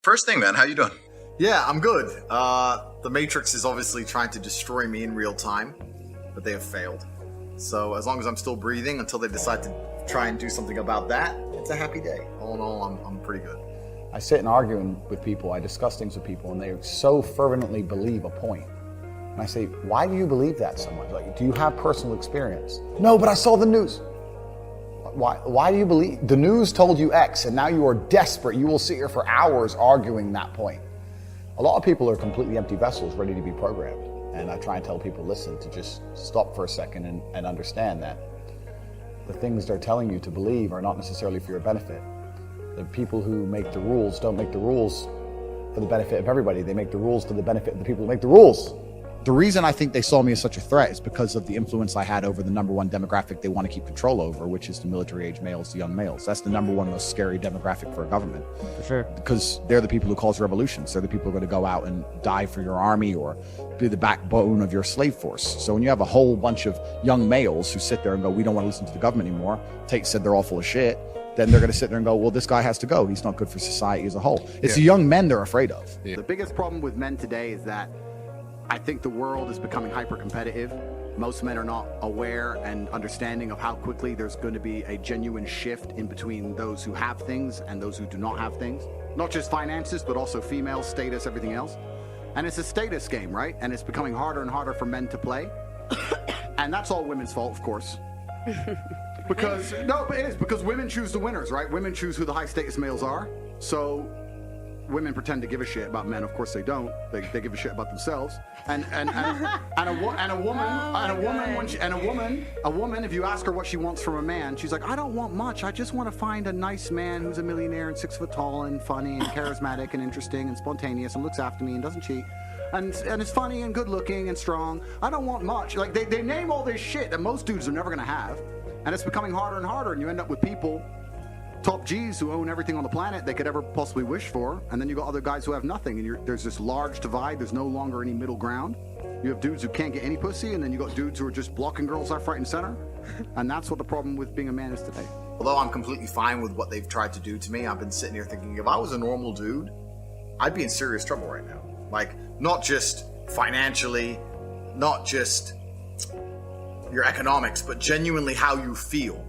First thing, man, how you doing? Yeah, I'm good. The Matrix is obviously trying to destroy me in real time, but they have failed. So as long as I'm still breathing until they decide to try and do something about that, it's a happy day. All in all, I'm pretty good. I sit and argue with people, I discuss things with people, and they so fervently believe a point. And I say, why do you believe that so much? Like, do you have personal experience? No, but I saw the news. Why do you believe? The news told you X, and now you are desperate. You will sit here for hours arguing that point. A lot of people are completely empty vessels ready to be programmed. And I try and tell people, listen, to just stop for a second and understand that the things they're telling you to believe are not necessarily for your benefit. The people who make the rules don't make the rules for the benefit of everybody. They make the rules for the benefit of the people who make the rules. The reason I think they saw me as such a threat is because of the influence I had over the number one demographic they want to keep control over, which is the military-age males, the young males. That's the number one most scary demographic for a government. For sure. Because they're the people who cause revolutions. They're the people who are going to go out and die for your army or be the backbone of your slave force. So when you have a whole bunch of young males who sit there and go, we don't want to listen to the government anymore, Tate said they're all full of shit, then they're going to sit there and go, well, this guy has to go. He's not good for society as a whole. It's the young men they're afraid of. Yeah. The biggest problem with men today is that I think the world is becoming hyper-competitive. Most men are not aware and understanding of how quickly there's going to be a genuine shift in between those who have things and those who do not have things. Not just finances, but also female status, everything else. And it's a status game, right? And it's becoming harder and harder for men to play. And that's all women's fault, of course. Because, no, but it is, because women choose the winners, right? Women choose who the high-status males are. So women pretend to give a shit about men. Of course they don't. They give a shit about themselves. And a woman, if you ask her what she wants from a man, she's like, I don't want much. I just want to find a nice man who's a millionaire and 6 foot tall and funny and charismatic and interesting and spontaneous and looks after me and doesn't cheat. And is funny and good looking and strong. I don't want much. Like they name all this shit that most dudes are never gonna have. And it's becoming harder and harder, and you end up with people, top G's who own everything on the planet they could ever possibly wish for, and then you got other guys who have nothing, and there's this large divide. There's no longer any middle ground. You have dudes who can't get any pussy, and then you got dudes who are just blocking girls left, right, and center. And that's what the problem with being a man is today. Although I'm completely fine with what they've tried to do to me, I've been sitting here thinking, if I was a normal dude, I'd be in serious trouble right now. Like, not just financially, not just your economics, but genuinely how you feel.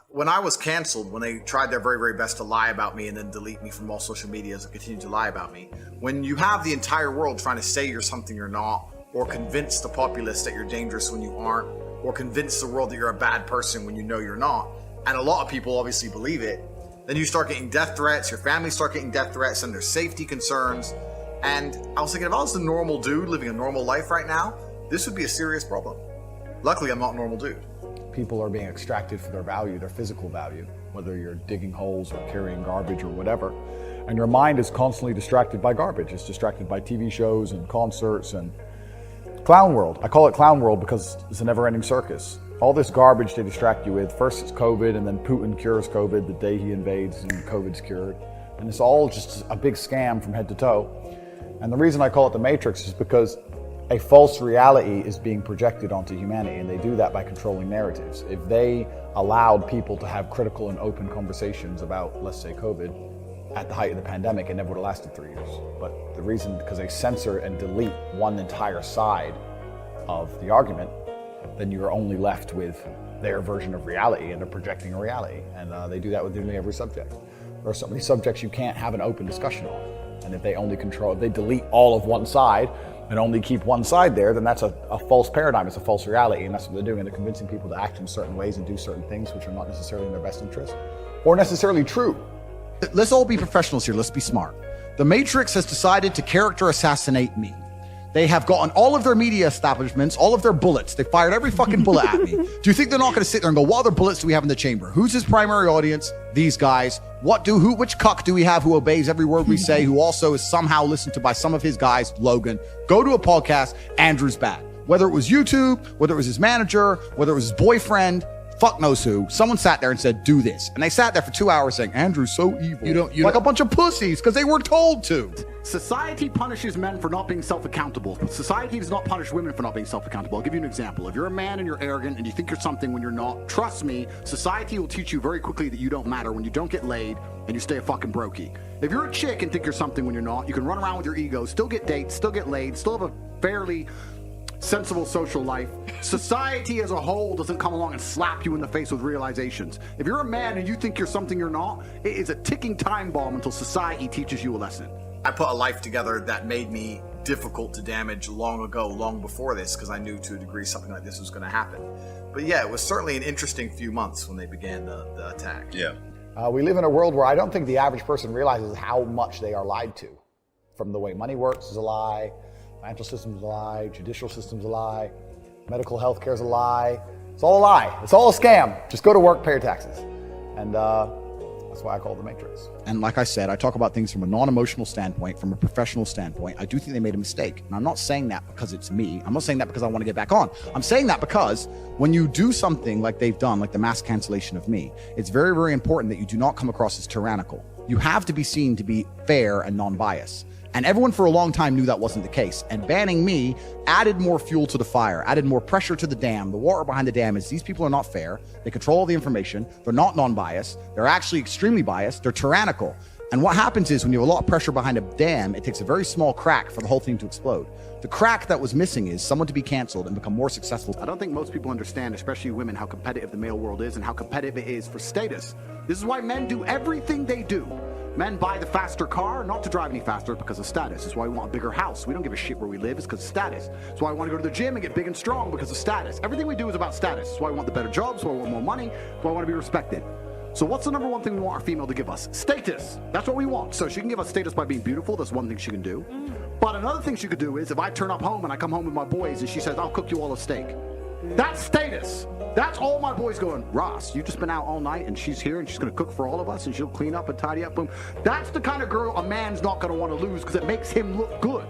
When I was canceled, when they tried their very, very best to lie about me and then delete me from all social medias and continue to lie about me, when you have the entire world trying to say you're something you're not, or convince the populace that you're dangerous when you aren't, or convince the world that you're a bad person when you know you're not, and a lot of people obviously believe it, then you start getting death threats, your family start getting death threats, and there's safety concerns. And I was thinking, if I was the normal dude living a normal life right now, this would be a serious problem. Luckily, I'm not a normal dude. People are being extracted for their value, their physical value, whether you're digging holes or carrying garbage or whatever. And your mind is constantly distracted by garbage. It's distracted by TV shows and concerts and clown world. I call it clown world because it's a never-ending circus. All this garbage they distract you with. First it's COVID, and then Putin cures COVID the day he invades and COVID's cured. And it's all just a big scam from head to toe. And the reason I call it the Matrix is because a false reality is being projected onto humanity, and they do that by controlling narratives. If they allowed people to have critical and open conversations about, let's say, COVID, at the height of the pandemic, it never would have lasted 3 years. But the reason, because they censor and delete one entire side of the argument, then you're only left with their version of reality, and they're projecting a reality. And they do that with nearly every subject. There are so many subjects you can't have an open discussion on. And if they only control, if they delete all of one side and only keep one side there, then that's a false paradigm, it's a false reality, and that's what they're doing. And they're convincing people to act in certain ways and do certain things which are not necessarily in their best interest or necessarily true. Let's all be professionals here, let's be smart. The Matrix has decided to character assassinate me. They have gotten all of their media establishments, all of their bullets. They fired every fucking bullet at me. Do you think they're not going to sit there and go, what other bullets do we have in the chamber? Who's his primary audience? These guys. Which cuck do we have who obeys every word we say, who also is somehow listened to by some of his guys? Logan. Go to a podcast, Andrew's bad. Whether it was YouTube, whether it was his manager, whether it was his boyfriend, fuck knows who, someone sat there and said, do this. And they sat there for 2 hours saying, Andrew's so evil. You don't like a bunch of pussies because they were told to. Society punishes men for not being self-accountable. Society does not punish women for not being self-accountable. I'll give you an example. If you're a man and you're arrogant and you think you're something when you're not, trust me, society will teach you very quickly that you don't matter when you don't get laid and you stay a fucking brokey. If you're a chick and think you're something when you're not, you can run around with your ego, still get dates, still get laid, still have a fairly sensible social life. Society as a whole doesn't come along and slap you in the face with realizations. If you're a man and you think you're something you're not, it is a ticking time bomb until society teaches you a lesson. I put a life together that made me difficult to damage long ago, long before this, because I knew to a degree something like this was going to happen. But yeah, it was certainly an interesting few months when they began the attack. Yeah. We live in a world where I don't think the average person realizes how much they are lied to. From the way money works is a lie, financial system's a lie, judicial system's a lie, medical health care is a lie. It's all a lie. It's all a scam. Just go to work, pay your taxes. And that's why I call it the Matrix. And like I said, I talk about things from a non-emotional standpoint, from a professional standpoint. I do think they made a mistake. And I'm not saying that because it's me. I'm not saying that because I want to get back on. I'm saying that because when you do something like they've done, like the mass cancellation of me, it's very, very important that you do not come across as tyrannical. You have to be seen to be fair and non-biased. And everyone for a long time knew that wasn't the case. And banning me added more fuel to the fire, added more pressure to the dam. The water behind the dam is these people are not fair. They control all the information. They're not non-biased. They're actually extremely biased. They're tyrannical. And what happens is when you have a lot of pressure behind a dam, it takes a very small crack for the whole thing to explode. The crack that was missing is someone to be canceled and become more successful. I don't think most people understand, especially women, how competitive the male world is and how competitive it is for status. This is why men do everything they do. Men buy the faster car, not to drive any faster, because of status. It's why we want a bigger house. We don't give a shit where we live. It's because of status. It's why I want to go to the gym and get big and strong, because of status. Everything we do is about status. It's why we want the better jobs. It's why we want more money. It's why I want to be respected. So what's the number one thing we want our female to give us? Status. That's what we want. So she can give us status by being beautiful. That's one thing she can do. But another thing she could do is if I turn up home and I come home with my boys and she says, I'll cook you all a steak. That's status. That's all my boys going, Ross, you've just been out all night and she's here and she's going to cook for all of us and she'll clean up and tidy up. Boom. That's the kind of girl a man's not going to want to lose because it makes him look good.